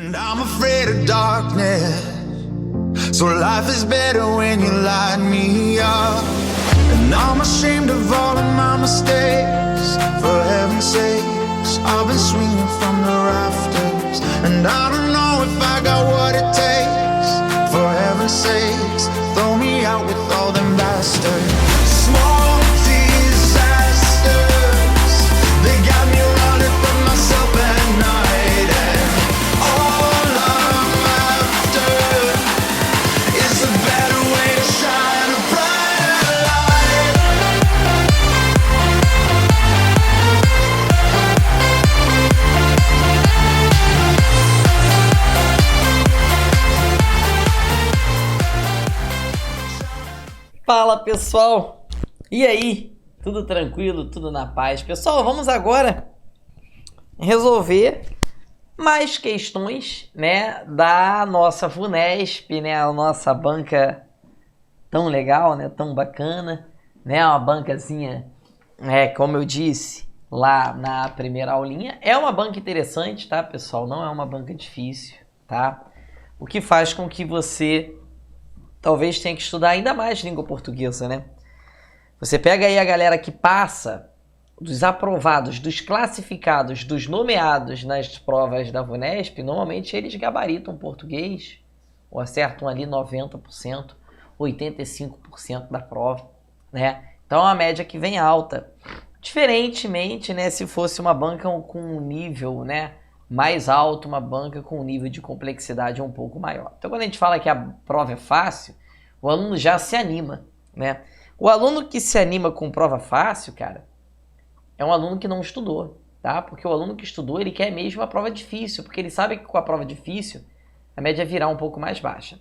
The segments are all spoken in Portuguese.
And I'm afraid of darkness, so life is better when you light me up. And I'm ashamed of all of my mistakes, for heaven's sakes, I've been swinging from the rafters. And I don't know if I got what it takes, for heaven's sakes, throw me out with all them bastards. Small disasters, they got me running from myself at night. And all I'm after is a better way to shine a brighter light. Fala pessoal, e aí? Tudo tranquilo, tudo na paz? Pessoal, vamos agora resolver mais questões, né, da nossa VUNESP, né, a nossa banca tão legal, né, tão bacana, né, uma bancazinha, como eu disse lá na primeira aulinha, é uma banca interessante, tá pessoal? Não é uma banca difícil, tá? O que faz com que você talvez tenha que estudar ainda mais língua portuguesa, né? Você pega aí a galera que passa dos aprovados, dos classificados, dos nomeados nas provas da VUNESP, normalmente eles gabaritam português ou acertam ali 90%, 85% da prova, né? Então é uma média que vem alta. Diferentemente, né, se fosse uma banca com um nível, né, mais alto, uma banca com um nível de complexidade um pouco maior. Então, quando a gente fala que a prova é fácil, o aluno já se anima, né? O aluno que se anima com prova fácil, cara, é um aluno que não estudou, tá? Porque o aluno que estudou, ele quer mesmo a prova difícil, porque ele sabe que com a prova difícil, a média virá um pouco mais baixa.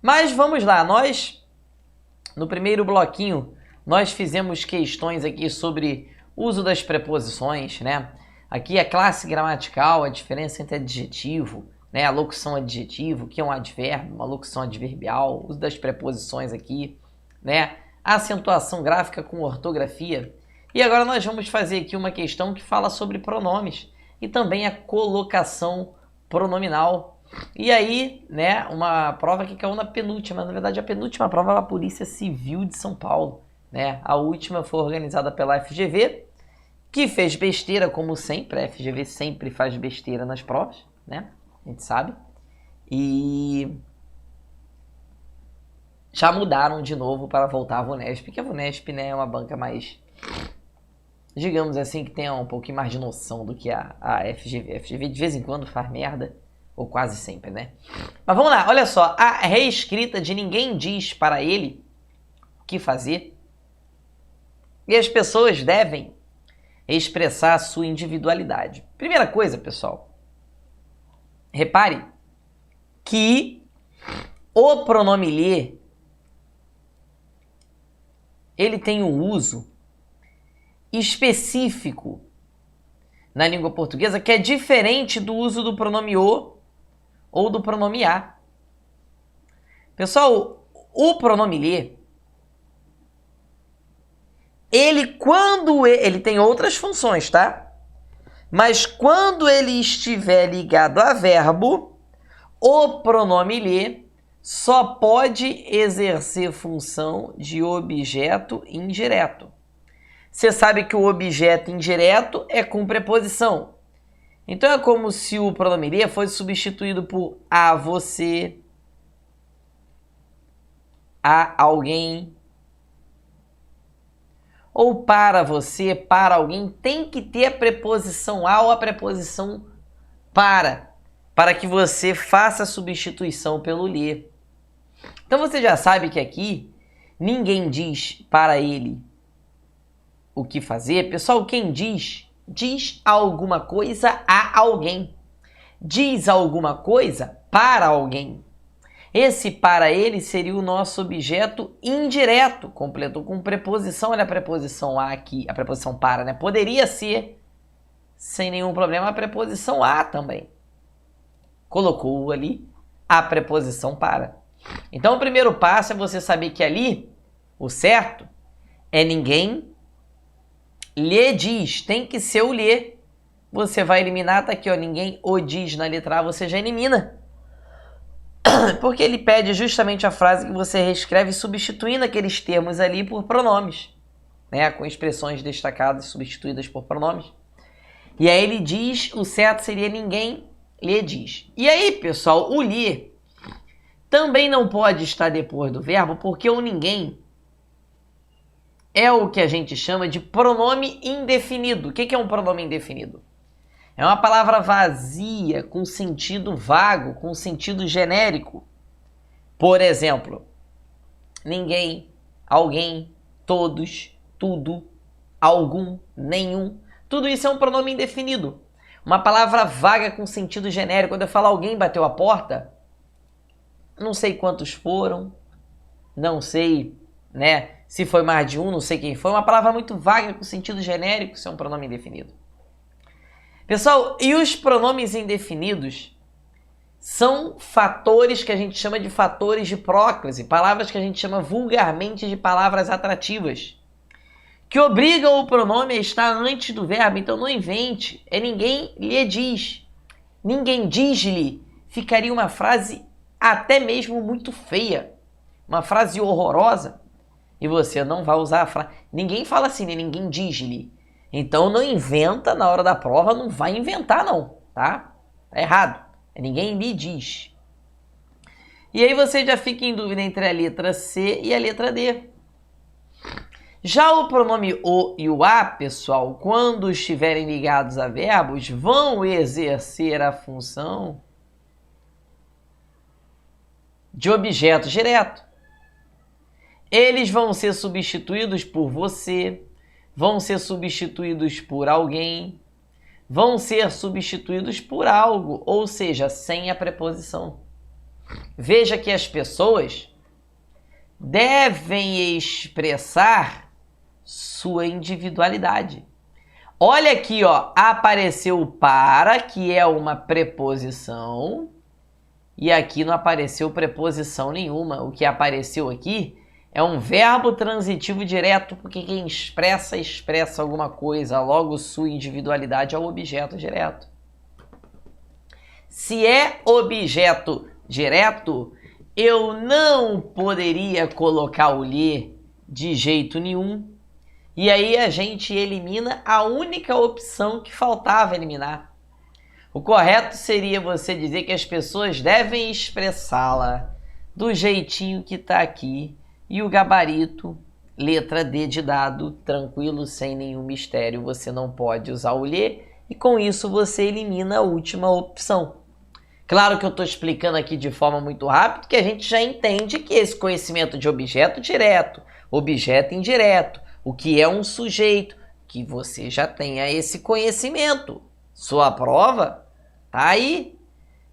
Mas vamos lá, nós, no primeiro bloquinho, nós fizemos questões aqui sobre uso das preposições, né? Aqui a classe gramatical, a diferença entre adjetivo, né, a locução adjetivo, que é um advérbio, uma locução adverbial, uso das preposições aqui, né, a acentuação gráfica com ortografia. E agora nós vamos fazer aqui uma questão que fala sobre pronomes e também a colocação pronominal. E aí, né, uma prova que caiu na penúltima, na verdade a penúltima prova é a Polícia Civil de São Paulo, né? A última foi organizada pela FGV, que fez besteira, como sempre. A FGV sempre faz besteira nas provas, né? A gente sabe. E já mudaram de novo para voltar à VUNESP, porque a VUNESP, né, é uma banca mais, digamos assim, que tem um pouquinho mais de noção do que a FGV. A FGV de vez em quando faz merda, ou quase sempre, né? Mas vamos lá, olha só. A reescrita de ninguém diz para ele o que fazer. E as pessoas devem expressar a sua individualidade. Primeira coisa, pessoal, repare que o pronome lhe, ele tem um uso específico na língua portuguesa que é diferente do uso do pronome o ou do pronome a. Pessoal, o pronome lhe, ele tem outras funções, tá? Mas quando ele estiver ligado a verbo, o pronome lhe só pode exercer função de objeto indireto. Você sabe que o objeto indireto é com preposição. Então é como se o pronome lhe fosse substituído por a você, a alguém, ou para você, para alguém, tem que ter a preposição a ou a preposição para que você faça a substituição pelo lhe. Então você já sabe que aqui ninguém diz para ele o que fazer. Pessoal, quem diz alguma coisa a alguém. Diz alguma coisa para alguém. Esse para ele seria o nosso objeto indireto, completou com preposição. Olha a preposição a aqui, a preposição para, né? Poderia ser, sem nenhum problema, a preposição a também. Colocou ali a preposição para. Então o primeiro passo é você saber que ali, o certo é ninguém lhe diz, tem que ser o lhe. você vai eliminar, tá aqui, ó, ninguém o diz na letra A, você já elimina. Porque ele pede justamente a frase que você reescreve substituindo aqueles termos ali por pronomes, né, com expressões destacadas substituídas por pronomes. E aí ele diz, o certo seria ninguém lhe diz. E aí, pessoal, o lhe também não pode estar depois do verbo, porque o ninguém é o que a gente chama de pronome indefinido. O que é um pronome indefinido? É uma palavra vazia, com sentido vago, com sentido genérico. Por exemplo, ninguém, alguém, todos, tudo, algum, nenhum. Tudo isso é um pronome indefinido. Uma palavra vaga com sentido genérico. Quando eu falo alguém bateu a porta, não sei quantos foram, não sei, né, se foi mais de um, não sei quem foi. Uma palavra muito vaga com sentido genérico, isso é um pronome indefinido. Pessoal, e os pronomes indefinidos são fatores que a gente chama de fatores de próclise, palavras que a gente chama vulgarmente de palavras atrativas, que obrigam o pronome a estar antes do verbo. Então não invente, é ninguém lhe diz. Ninguém diz-lhe ficaria uma frase até mesmo muito feia, uma frase horrorosa, e você não vai usar a frase. Ninguém fala assim, né? Ninguém diz-lhe. Então não inventa na hora da prova, não vai inventar não, tá? Tá errado. Ninguém lhe diz. E aí você já fica em dúvida entre a letra C e a letra D. Já o pronome o e o a, pessoal, quando estiverem ligados a verbos, vão exercer a função de objeto direto. Eles vão ser substituídos por você, vão ser substituídos por alguém, vão ser substituídos por algo, ou seja, sem a preposição. Veja que as pessoas devem expressar sua individualidade. Olha aqui, ó, apareceu o para, que é uma preposição, e aqui não apareceu preposição nenhuma. O que apareceu aqui é um verbo transitivo direto, porque quem expressa, expressa alguma coisa, logo sua individualidade é o objeto direto. Se é objeto direto, eu não poderia colocar o lhe de jeito nenhum. E aí a gente elimina a única opção que faltava eliminar. O correto seria você dizer que as pessoas devem expressá-la do jeitinho que está aqui. E o gabarito, letra D de dado, tranquilo, sem nenhum mistério, você não pode usar o lhe, e com isso você elimina a última opção. Claro que eu estou explicando aqui de forma muito rápida, que a gente já entende que esse conhecimento de objeto direto, objeto indireto, o que é um sujeito, que você já tenha esse conhecimento. Sua prova tá aí.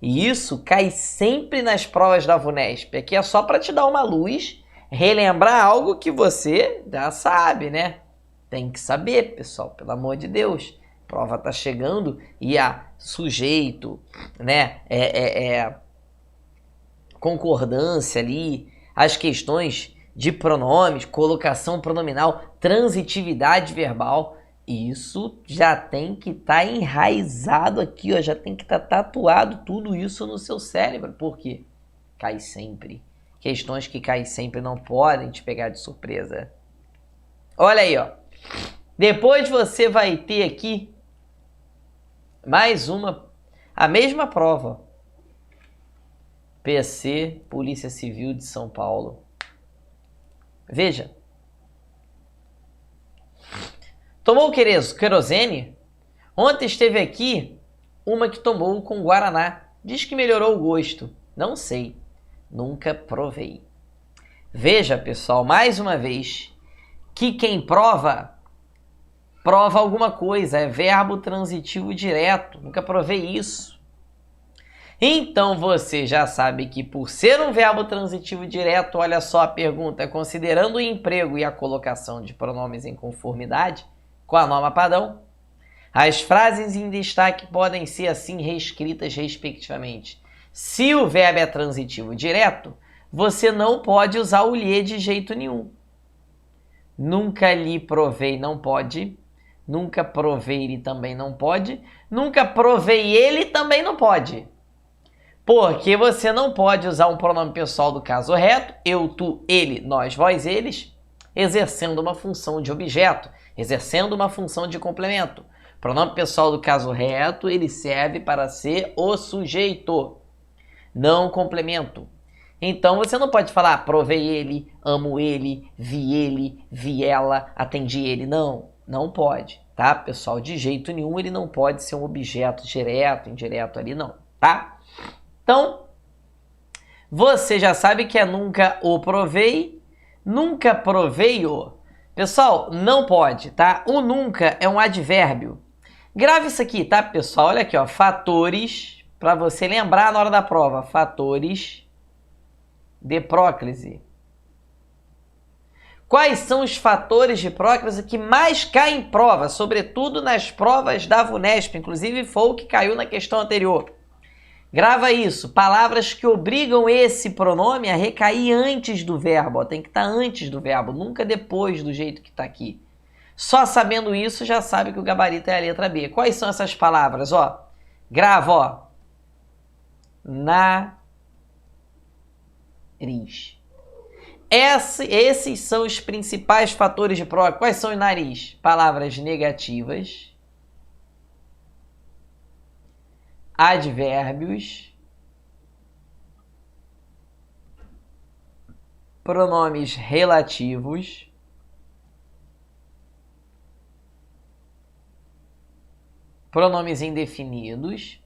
E isso cai sempre nas provas da VUNESP. Aqui é só para te dar uma luz, relembrar algo que você já sabe, né? Tem que saber, pessoal, pelo amor de Deus. A prova tá chegando e a sujeito, né? Concordância ali, as questões de pronomes, colocação pronominal, transitividade verbal, isso já tem que estar enraizado aqui, ó, já tem que estar tatuado tudo isso no seu cérebro, porque cai sempre. Questões que caem sempre não podem te pegar de surpresa. Olha aí, ó. Depois você vai ter aqui mais uma, a mesma prova. PC, Polícia Civil de São Paulo. Veja. Tomou querosene? Ontem esteve aqui uma que tomou com guaraná. Diz que melhorou o gosto. Não sei. Nunca provei. Veja, pessoal, mais uma vez, que quem prova, prova alguma coisa. É verbo transitivo direto. Nunca provei isso. Então você já sabe que por ser um verbo transitivo direto, olha só a pergunta, considerando o emprego e a colocação de pronomes em conformidade com a norma padrão, as frases em destaque podem ser assim reescritas respectivamente. Se o verbo é transitivo direto, você não pode usar o lhe de jeito nenhum. Nunca lhe provei, não pode. Nunca provei ele também não pode. Nunca provei ele também não pode. Porque você não pode usar um pronome pessoal do caso reto, eu, tu, ele, nós, vós, eles, exercendo uma função de objeto, exercendo uma função de complemento. Pronome pessoal do caso reto, ele serve para ser o sujeito, não complemento. Então você não pode falar provei ele, amo ele, vi ela, atendi ele. Não, não pode, tá, pessoal? De jeito nenhum ele não pode ser um objeto direto, indireto ali, não, tá? Então, você já sabe que é nunca o provei, nunca provei o. Pessoal, não pode, tá? O nunca é um advérbio. Grave isso aqui, tá, pessoal? Olha aqui, ó, fatores, para você lembrar na hora da prova, fatores de próclise. Quais são os fatores de próclise que mais caem em prova, sobretudo nas provas da VUNESP, inclusive foi o que caiu na questão anterior. Grava isso, palavras que obrigam esse pronome a recair antes do verbo, ó, tem que estar antes do verbo, nunca depois do jeito que está aqui. Só sabendo isso já sabe que o gabarito é a letra B. Quais são essas palavras? Ó, grava, ó. Nariz. Esses são os principais fatores de prova. Quais são os nariz? Palavras negativas. Advérbios, pronomes relativos, pronomes indefinidos,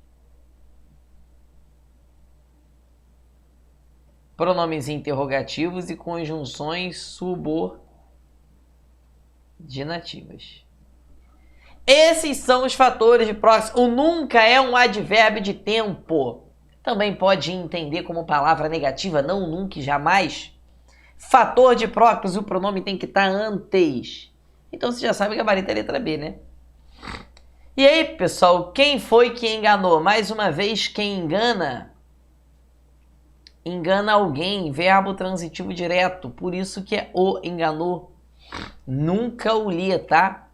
pronomes interrogativos e conjunções subordinativas. Esses são os fatores de próximo. O nunca é um advérbio de tempo. Também pode entender como palavra negativa, não, nunca e jamais. Fator de próximo, o pronome tem que estar antes. Então você já sabe que gabarito é a letra B, né? E aí, pessoal, quem foi que enganou? Mais uma vez, quem engana? Engana alguém, verbo transitivo direto. Por isso que é o enganou. Nunca o li, tá?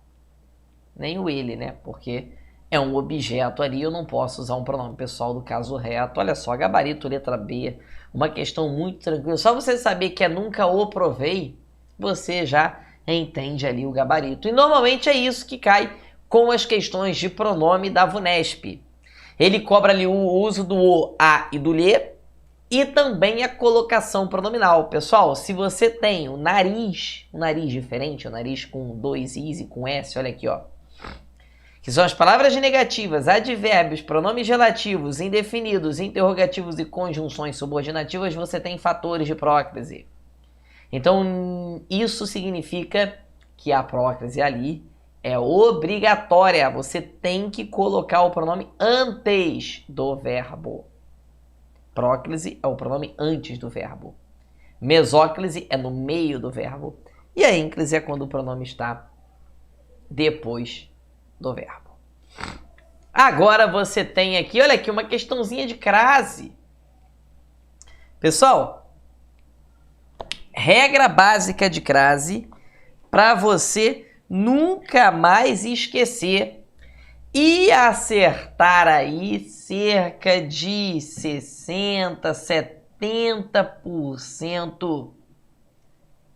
Nem o ele, né? Porque é um objeto ali, eu não posso usar um pronome pessoal do caso reto. Olha só, gabarito, letra B, uma questão muito tranquila. Só você saber que é nunca o provei, você já entende ali o gabarito. E normalmente é isso que cai com as questões de pronome da VUNESP. Ele cobra ali o uso do o, a e do lhe, e também a colocação pronominal. Pessoal, se você tem um nariz diferente, um nariz com dois is e com s, olha aqui, ó. Que são as palavras negativas, advérbios, pronomes relativos, indefinidos, interrogativos e conjunções subordinativas, você tem fatores de próclise. Então, isso significa que a próclise ali é obrigatória. Você tem que colocar o pronome antes do verbo. Próclise é o pronome antes do verbo. Mesóclise é no meio do verbo. E a ínclise é quando o pronome está depois do verbo. Agora você tem aqui, olha aqui, uma questãozinha de crase. Pessoal, regra básica de crase para você nunca mais esquecer e acertar aí cerca de 60, 70%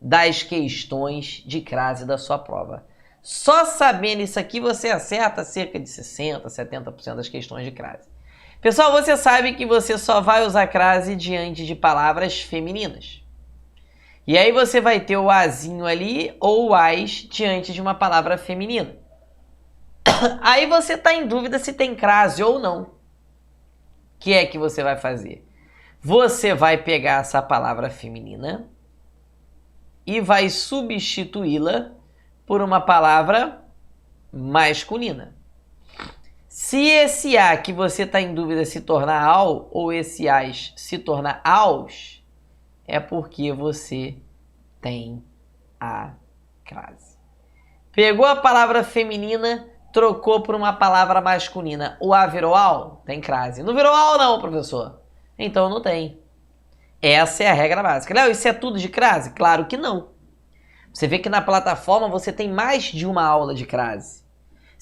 das questões de crase da sua prova. Só sabendo isso aqui você acerta cerca de 60, 70% das questões de crase. Pessoal, você sabe que você só vai usar crase diante de palavras femininas. E aí você vai ter o azinho ali ou o as diante de uma palavra feminina. Aí você está em dúvida se tem crase ou não. O que é que você vai fazer? Você vai pegar essa palavra feminina e vai substituí-la por uma palavra masculina. Se esse a que você está em dúvida se tornar ao ou esse as se tornar aos, é porque você tem a crase. Pegou a palavra feminina, trocou por uma palavra masculina. O a virou ao? Tem crase. Não virou ao não, professor. Então não tem. Essa é a regra básica. Léo, isso é tudo de crase? Claro que não. Você vê que na plataforma você tem mais de uma aula de crase.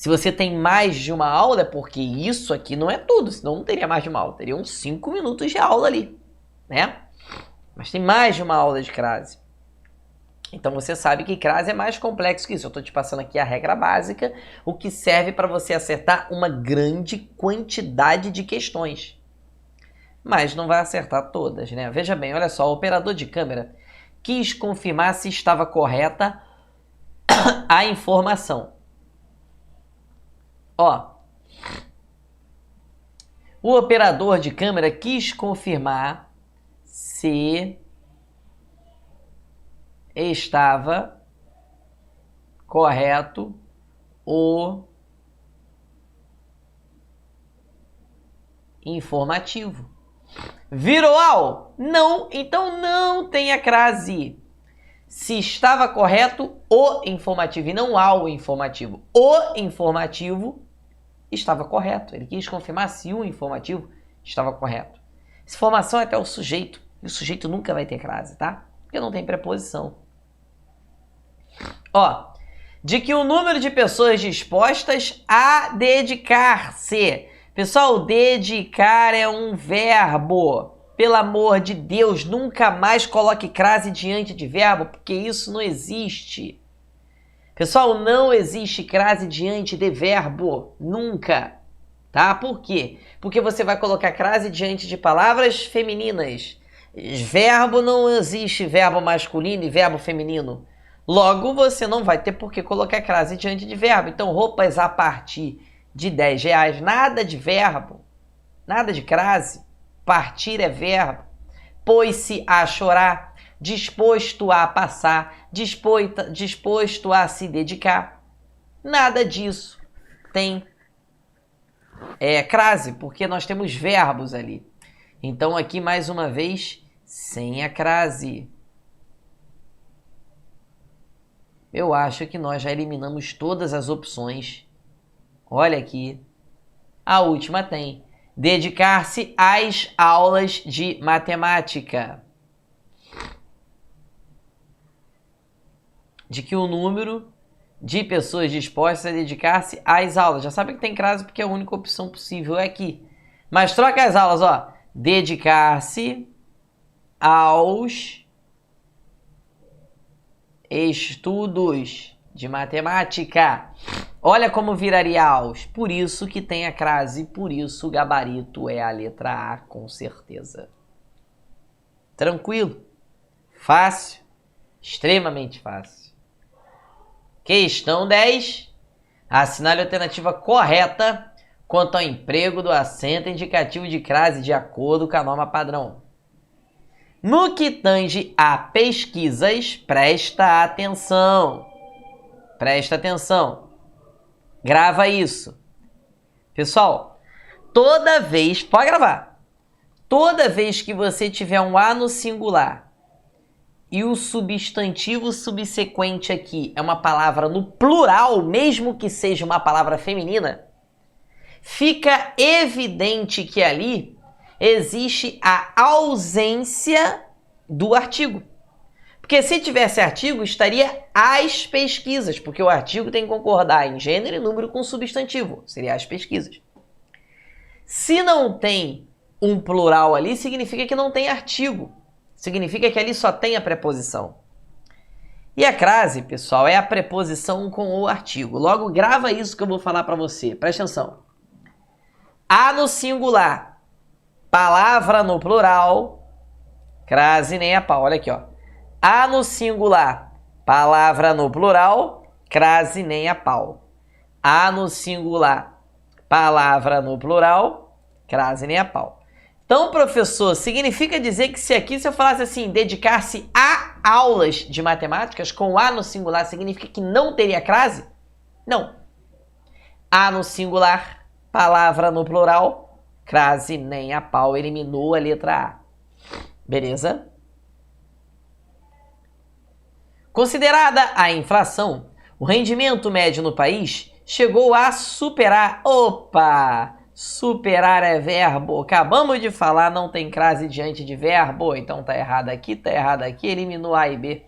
Se você tem mais de uma aula, é porque isso aqui não é tudo, senão não teria mais de uma aula. Teriam 5 minutos de aula ali, né? Mas tem mais de uma aula de crase. Então você sabe que crase é mais complexo que isso. Eu estou te passando aqui a regra básica, o que serve para você acertar uma grande quantidade de questões. Mas não vai acertar todas, né? Veja bem, olha só, o operador de câmera quis confirmar se estava correta a informação. Ó, o operador de câmera quis confirmar se estava correto o informativo. Virou ao? Não, então não tem a crase. Se estava correto o informativo e não ao informativo. O informativo estava correto. Ele quis confirmar se o informativo estava correto. Essa informação é até o sujeito. E o sujeito nunca vai ter crase, tá? Porque não tem preposição. Ó, de que o número de pessoas dispostas a dedicar-se. Pessoal, dedicar é um verbo. Pelo amor de Deus, nunca mais coloque crase diante de verbo, porque isso não existe. Pessoal, não existe crase diante de verbo. Nunca. Tá? Por quê? Porque você vai colocar crase diante de palavras femininas. Verbo não existe verbo masculino e verbo feminino. Logo, você não vai ter por que colocar crase diante de verbo. Então, roupas a partir de R$10. Nada de verbo. Nada de crase. Partir é verbo. Pôs-se a chorar. Disposto a passar. Disposto a se dedicar. Nada disso tem crase, porque nós temos verbos ali. Então, aqui, mais uma vez, sem a crase. Eu acho que nós já eliminamos todas as opções. Olha aqui. A última tem. Dedicar-se às aulas de matemática. De que o número de pessoas dispostas a dedicar-se às aulas. Já sabe que tem crase porque a única opção possível é aqui. Mas troca as aulas, ó. Dedicar-se aos estudos de matemática. Olha como viraria aos. Por isso que tem a crase, por isso o gabarito é a letra A, com certeza. Tranquilo? Fácil? Extremamente fácil. Questão 10. Assinale a alternativa correta quanto ao emprego do acento indicativo de crase de acordo com a norma padrão. No que tange a pesquisas, presta atenção. Presta atenção. Grava isso. Pessoal, toda vez, pode gravar. Toda vez que você tiver um A no singular e o substantivo subsequente aqui é uma palavra no plural, mesmo que seja uma palavra feminina, fica evidente que ali existe a ausência do artigo. Porque se tivesse artigo, estaria as pesquisas, porque o artigo tem que concordar em gênero e número com substantivo, seria as pesquisas. Se não tem um plural ali, significa que não tem artigo. Significa que ali só tem a preposição. E a crase, pessoal, é a preposição com o artigo. Logo, grava isso que eu vou falar para você. Presta atenção. A no singular, palavra no plural, crase nem a pau. Olha aqui, ó. A no singular, palavra no plural, crase nem a pau. A no singular, palavra no plural, crase nem a pau. Então, professor, significa dizer que se aqui se eu falasse assim, dedicar-se a aulas de matemáticas, com A no singular, significa que não teria crase? Não. A no singular, palavra no plural, crase nem a pau, eliminou a letra A. Beleza? Considerada a inflação, o rendimento médio no país chegou a superar... Opa! Superar é verbo. Acabamos de falar, não tem crase diante de verbo. Então tá errado aqui, eliminou A e B.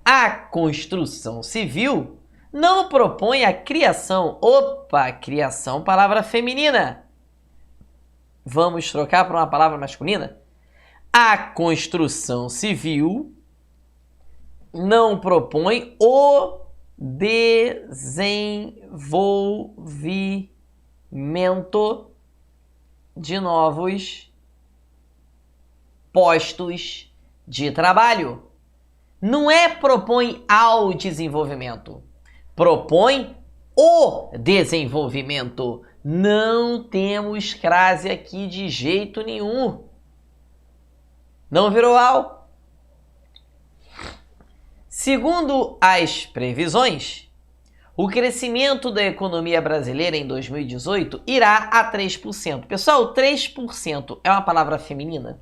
A construção civil não propõe a criação. Opa, criação, palavra feminina. Vamos trocar para uma palavra masculina? A construção civil não propõe o desenvolvimento de novos postos de trabalho. Não é propõe ao desenvolvimento, propõe o desenvolvimento. Não temos crase aqui de jeito nenhum. Não virou ao. Segundo as previsões, o crescimento da economia brasileira em 2018 irá a 3%. Pessoal, 3% é uma palavra feminina?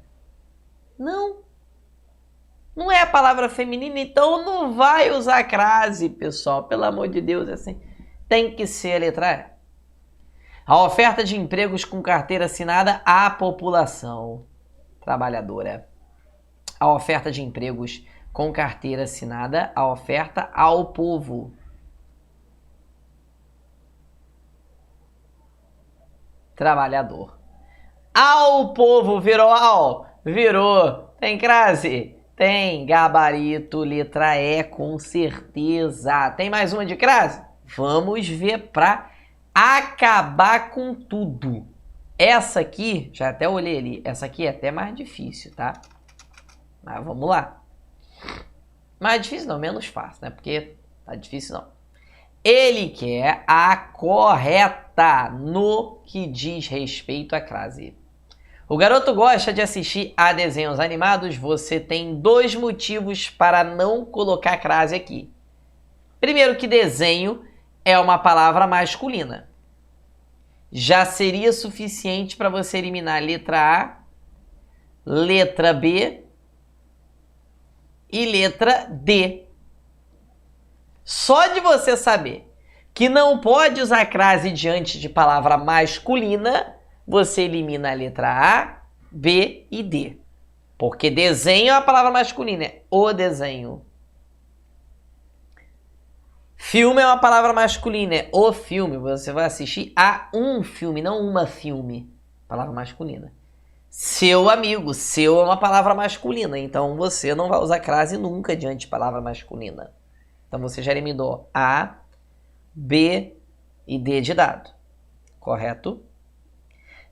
Não. Não é a palavra feminina, então não vai usar crase, pessoal. Pelo amor de Deus, assim. Tem que ser a letra E. A oferta de empregos com carteira assinada à população trabalhadora. A oferta de empregos com carteira assinada, a oferta ao povo. Trabalhador. Ao povo virou ao? Virou. Tem crase? Tem. Gabarito, letra E, com certeza. Tem mais uma de crase? Vamos ver para acabar com tudo. Essa aqui, já até olhei ali, essa aqui é até mais difícil, tá? Mas vamos lá. Mais difícil não, menos fácil, né? Porque tá difícil não. Ele quer a correta no que diz respeito à crase. O garoto gosta de assistir a desenhos animados. Você tem 2 motivos para não colocar crase aqui. Primeiro, que desenho é uma palavra masculina. Já seria suficiente para você eliminar letra A, letra B e letra D. Só de você saber que não pode usar crase diante de palavra masculina, você elimina a letra A, B e D. Porque desenho é uma palavra masculina, é o desenho. Filme é uma palavra masculina, é o filme. Você vai assistir a um filme, não uma filme. Palavra masculina. Seu amigo, seu é uma palavra masculina, então você não vai usar crase nunca diante de palavra masculina. Então você já eliminou A, B e D de dado. Correto?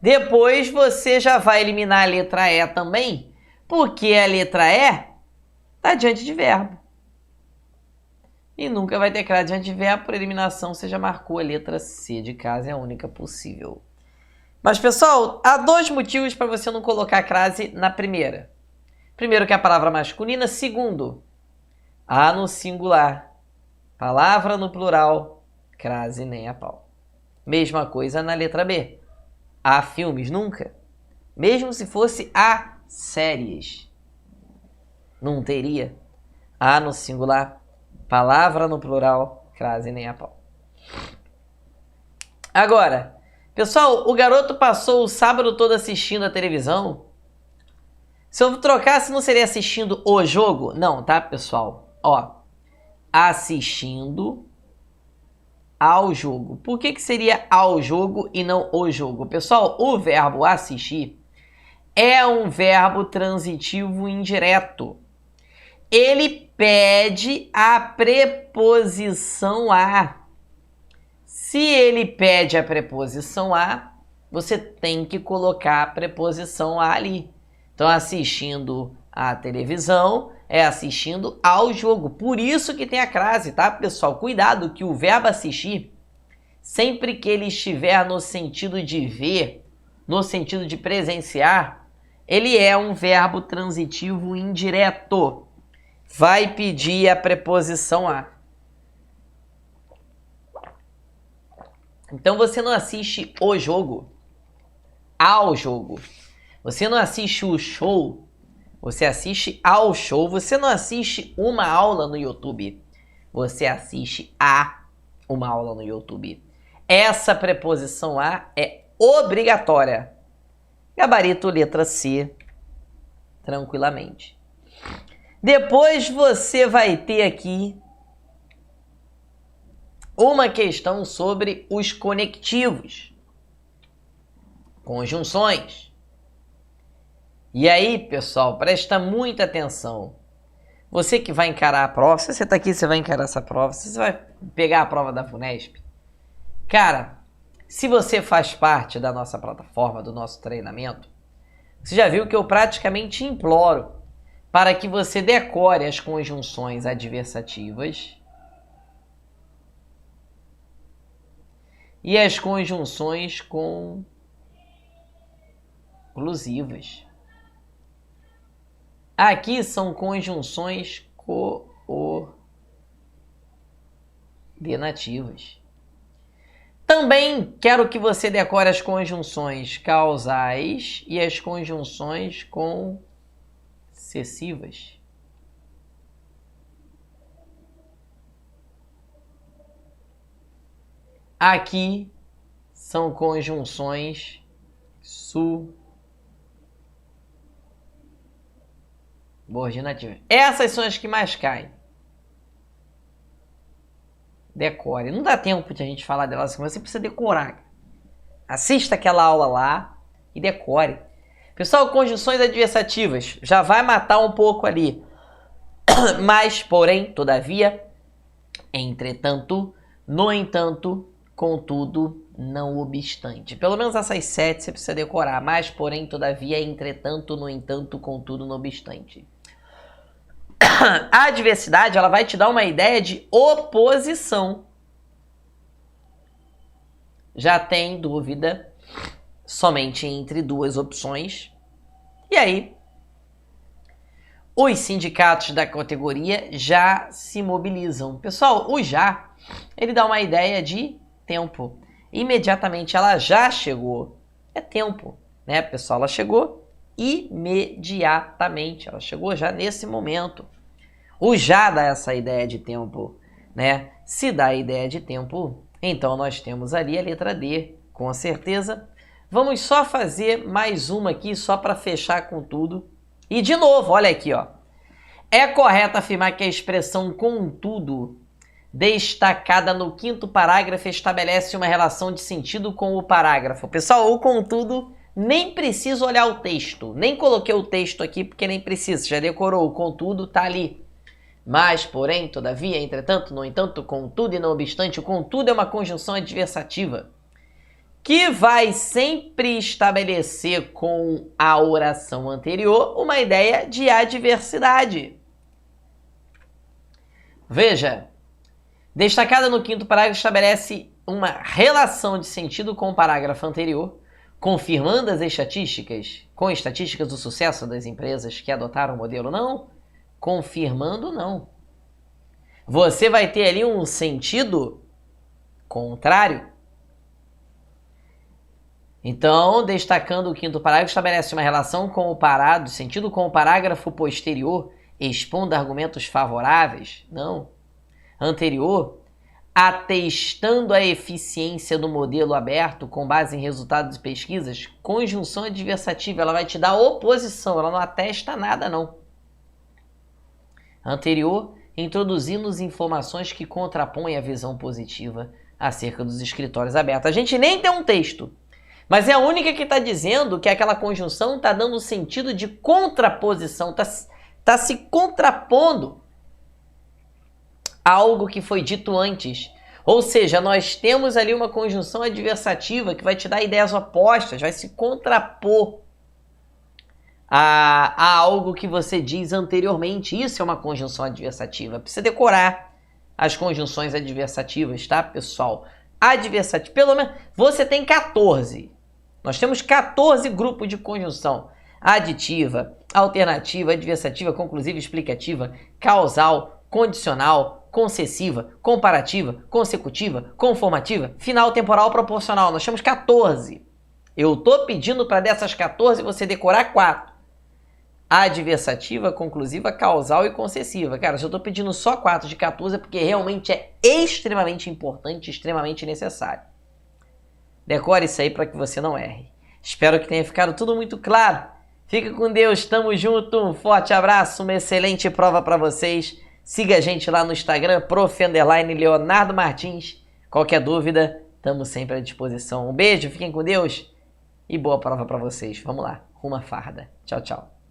Depois você já vai eliminar a letra E também, porque a letra E está diante de verbo. E nunca vai ter crase diante de verbo, por eliminação você já marcou a letra C de casa, é a única possível. Mas, pessoal, há 2 motivos para você não colocar crase na primeira. Primeiro, que é a palavra masculina. Segundo, A no singular. Palavra no plural. Crase nem a pau. Mesma coisa na letra B. Há filmes nunca. Mesmo se fosse há séries. Não teria. A no singular. Palavra no plural. Crase nem a pau. Agora... Pessoal, o garoto passou o sábado todo assistindo a televisão. Se eu trocasse, não seria assistindo o jogo? Não, tá, pessoal? Ó, assistindo ao jogo. Por que seria ao jogo e não o jogo? Pessoal, o verbo assistir é um verbo transitivo indireto. Ele pede a preposição a. Se ele pede a preposição a, você tem que colocar a preposição a ali. Então, assistindo à televisão é assistindo ao jogo. Por isso que tem a crase, tá, pessoal? Cuidado que o verbo assistir, sempre que ele estiver no sentido de ver, no sentido de presenciar, ele é um verbo transitivo indireto. Vai pedir a preposição a. Então você não assiste o jogo, ao jogo. Você não assiste o show, você assiste ao show. Você não assiste uma aula no YouTube, você assiste a uma aula no YouTube. Essa preposição a é obrigatória. Gabarito letra C, tranquilamente. Depois você vai ter aqui uma questão sobre os conectivos, conjunções. E aí, pessoal, presta muita atenção. Você que vai encarar a prova, se você está aqui, você vai encarar essa prova, se você vai pegar a prova da FUNESP. Cara, se você faz parte da nossa plataforma, do nosso treinamento, você já viu que eu praticamente imploro para que você decore as conjunções adversativas e as conjunções conclusivas. Aqui são conjunções coordenativas. Também quero que você decore as conjunções causais e as conjunções concessivas. Aqui são conjunções subordinativas. Essas são as que mais caem. Decore. Não dá tempo de a gente falar delas, mas você precisa decorar. Assista aquela aula lá e decore. Pessoal, conjunções adversativas. Já vai matar um pouco ali. Mas, porém, todavia, entretanto, no entanto, contudo, não obstante. Pelo menos essas 7 você precisa decorar. Mas, porém, todavia, entretanto, no entanto, contudo, não obstante. A adversidade, ela vai te dar uma ideia de oposição. Já tem dúvida somente entre duas opções. E aí, os sindicatos da categoria já se mobilizam. Pessoal, o já, ele dá uma ideia de tempo. Imediatamente ela já chegou. É tempo, né, pessoal? Ela chegou imediatamente. Ela chegou já nesse momento. O já dá essa ideia de tempo, né? Se dá a ideia de tempo, então nós temos ali a letra D, com certeza. Vamos só fazer mais uma aqui, só para fechar com tudo. E de novo, olha aqui, ó. É correto afirmar que a expressão contudo, destacada no 5º parágrafo, estabelece uma relação de sentido com o parágrafo. Pessoal, o contudo, nem preciso olhar o texto. Nem coloquei o texto aqui porque nem precisa. Já decorou, o contudo tá ali. Mas, porém, todavia, entretanto, no entanto, contudo e não obstante, o contudo é uma conjunção adversativa que vai sempre estabelecer com a oração anterior uma ideia de adversidade. Veja, destacada no 5º parágrafo, estabelece uma relação de sentido com o parágrafo anterior, confirmando as estatísticas, com estatísticas do sucesso das empresas que adotaram o modelo não, confirmando não. Você vai ter ali um sentido contrário. Então, destacando o 5º parágrafo, estabelece uma relação com o parado, sentido com o parágrafo posterior, expondo argumentos favoráveis, não, anterior, atestando a eficiência do modelo aberto com base em resultados de pesquisas. Conjunção adversativa, ela vai te dar oposição, ela não atesta nada, não. Anterior, introduzindo informações que contrapõem a visão positiva acerca dos escritórios abertos. A gente nem tem um texto, mas é a única que está dizendo que aquela conjunção está dando sentido de contraposição, está se contrapondo a algo que foi dito antes. Ou seja, nós temos ali uma conjunção adversativa que vai te dar ideias opostas, vai se contrapor a algo que você diz anteriormente. Isso é uma conjunção adversativa. Precisa decorar as conjunções adversativas, tá, pessoal? Adversativa, pelo menos, você tem 14. Nós temos 14 grupos de conjunção. Aditiva, alternativa, adversativa, conclusiva, explicativa, causal, condicional, concessiva, comparativa, consecutiva, conformativa, final, temporal, proporcional. Nós temos 14. Eu tô pedindo para dessas 14 você decorar 4. Adversativa, conclusiva, causal e concessiva. Cara, se eu tô pedindo só 4 de 14 é porque realmente é extremamente importante, extremamente necessário. Decore isso aí para que você não erre. Espero que tenha ficado tudo muito claro. Fica com Deus, tamo junto, um forte abraço, uma excelente prova para vocês. Siga a gente lá no Instagram, _Leonardo Martins. Qualquer dúvida, estamos sempre à disposição. Um beijo, fiquem com Deus e boa prova para vocês. Vamos lá, rumo à farda. Tchau, tchau.